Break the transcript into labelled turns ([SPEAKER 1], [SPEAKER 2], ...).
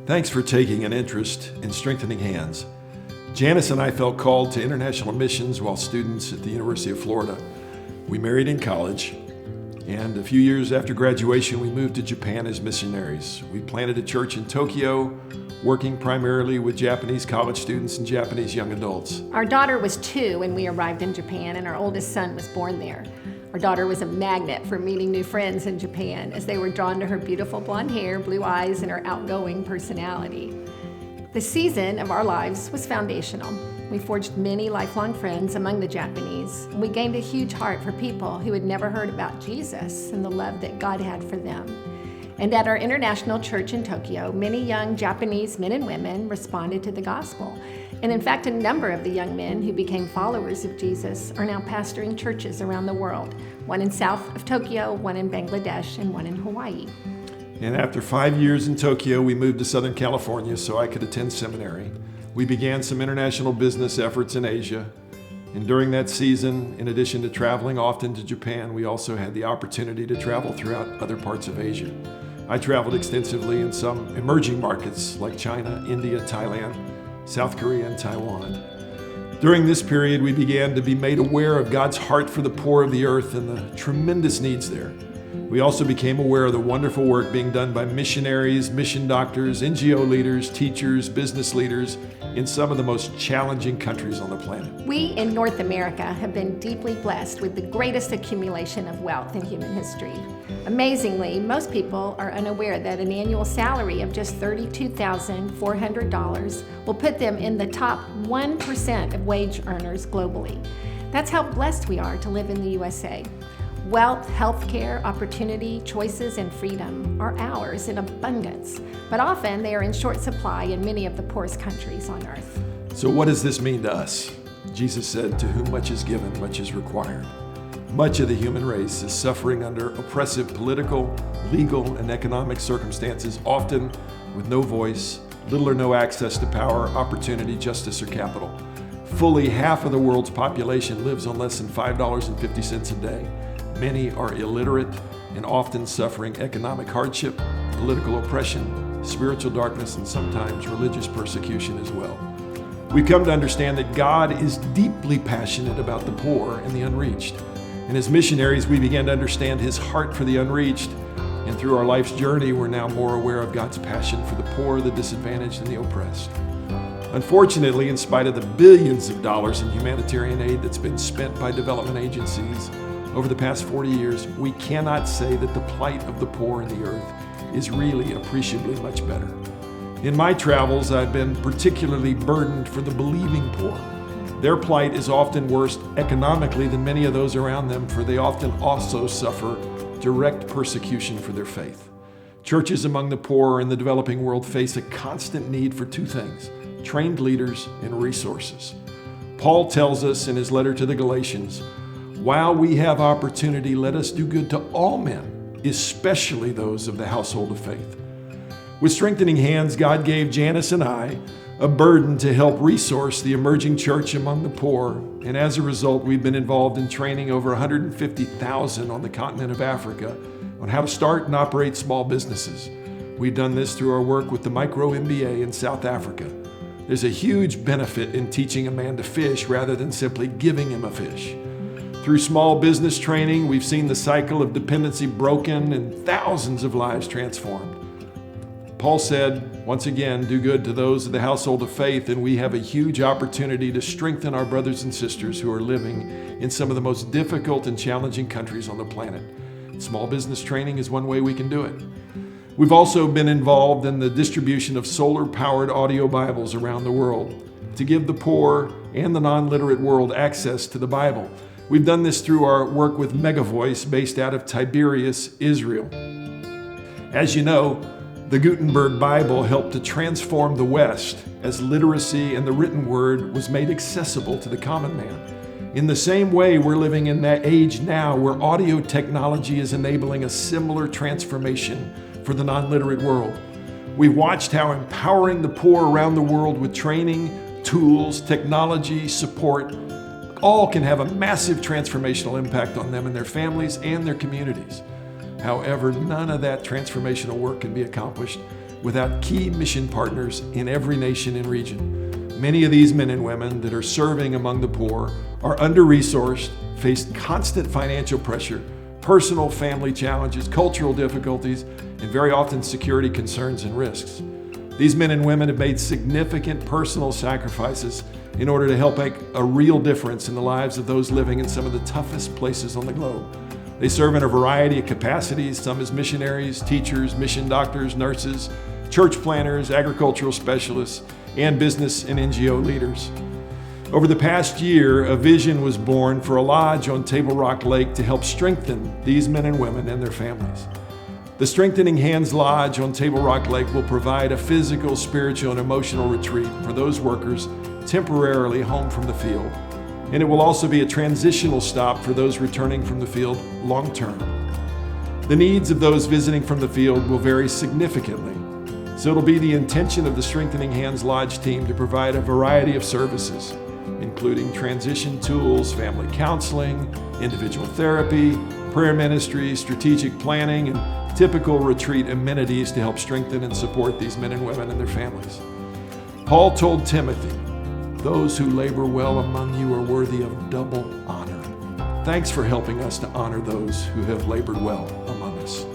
[SPEAKER 1] Thanks for taking an interest in Strengthening Hands. Janice and I felt called to international missions while students at the University of Florida. We married in college, and a few years after graduation, we moved to Japan as missionaries. We planted a church in Tokyo, working primarily with Japanese college students and Japanese young adults.
[SPEAKER 2] Our daughter was 2 when we arrived in Japan, and our oldest son was born there. Our daughter was a magnet for meeting new friends in Japan, as they were drawn to her beautiful blonde hair, blue eyes, and her outgoing personality. The season of our lives was foundational. We forged many lifelong friends among the Japanese, and we gained a huge heart for people who had never heard about Jesus and the love that God had for them. And at our international church in Tokyo, many young Japanese men and women responded to the gospel. And in fact, a number of the young men who became followers of Jesus are now pastoring churches around the world, one in south of Tokyo, one in Bangladesh, and one in Hawaii.
[SPEAKER 1] And after 5 years in Tokyo, we moved to Southern California so I could attend seminary. We began some international business efforts in Asia. And during that season, in addition to traveling often to Japan, we also had the opportunity to travel throughout other parts of Asia. I traveled extensively in some emerging markets like China, India, Thailand, South Korea, and Taiwan. During this period, we began to be made aware of God's heart for the poor of the earth and the tremendous needs there. We also became aware of the wonderful work being done by missionaries, mission doctors, NGO leaders, teachers, business leaders in some of the most challenging countries on the planet.
[SPEAKER 2] We in North America have been deeply blessed with the greatest accumulation of wealth in human history. Amazingly, most people are unaware that an annual salary of just $32,400 will put them in the top 1% of wage earners globally. That's how blessed we are to live in the USA. Wealth, healthcare, opportunity, choices, and freedom are ours in abundance, but often they are in short supply in many of the poorest countries on earth.
[SPEAKER 1] So what does this mean to us? Jesus said, "To whom much is given, much is required." Much of the human race is suffering under oppressive political, legal, and economic circumstances, often with no voice, little or no access to power, opportunity, justice, or capital. Fully half of the world's population lives on less than $5.50 a day. Many are illiterate and often suffering economic hardship, political oppression, spiritual darkness, and sometimes religious persecution as well. We've come to understand that God is deeply passionate about the poor and the unreached. And as missionaries, we began to understand His heart for the unreached. And through our life's journey, we're now more aware of God's passion for the poor, the disadvantaged, and the oppressed. Unfortunately, in spite of the billions of dollars in humanitarian aid that's been spent by development agencies over the past 40 years, we cannot say that the plight of the poor in the earth is really appreciably much better. In my travels, I've been particularly burdened for the believing poor. Their plight is often worse economically than many of those around them, for they often also suffer direct persecution for their faith. Churches among the poor in the developing world face a constant need for 2 things: trained leaders and resources. Paul tells us in his letter to the Galatians, "While we have opportunity, let us do good to all men, especially those of the household of faith." With Strengthening Hands, God gave Janice and I a burden to help resource the emerging church among the poor, and as a result, we've been involved in training over 150,000 on the continent of Africa on how to start and operate small businesses. We've done this through our work with the Micro MBA in South Africa. There's a huge benefit in teaching a man to fish rather than simply giving him a fish. Through small business training, we've seen the cycle of dependency broken and thousands of lives transformed. Paul said, once again, do good to those of the household of faith, and we have a huge opportunity to strengthen our brothers and sisters who are living in some of the most difficult and challenging countries on the planet. Small business training is one way we can do it. We've also been involved in the distribution of solar-powered audio Bibles around the world to give the poor and the non-literate world access to the Bible. We've done this through our work with Megavoice, based out of Tiberias, Israel. As you know, the Gutenberg Bible helped to transform the West as literacy and the written word was made accessible to the common man. In the same way, we're living in that age now where audio technology is enabling a similar transformation for the non-literate world. We've watched how empowering the poor around the world with training, tools, technology, support, all can have a massive transformational impact on them and their families and their communities. However, none of that transformational work can be accomplished without key mission partners in every nation and region. Many of these men and women that are serving among the poor are under-resourced, face constant financial pressure, personal family challenges, cultural difficulties, and very often security concerns and risks. These men and women have made significant personal sacrifices in order to help make a real difference in the lives of those living in some of the toughest places on the globe. They serve in a variety of capacities, some as missionaries, teachers, mission doctors, nurses, church planners, agricultural specialists, and business and NGO leaders. Over the past year, a vision was born for a lodge on Table Rock Lake to help strengthen these men and women and their families. The Strengthening Hands Lodge on Table Rock Lake will provide a physical, spiritual, and emotional retreat for those workers temporarily home from the field. And it will also be a transitional stop for those returning from the field long term. The needs of those visiting from the field will vary significantly. So it'll be the intention of the Strengthening Hands Lodge team to provide a variety of services, including transition tools, family counseling, individual therapy, prayer ministry, strategic planning, and typical retreat amenities to help strengthen and support these men and women and their families. Paul told Timothy, "Those who labor well among you are worthy of double honor." Thanks for helping us to honor those who have labored well among us.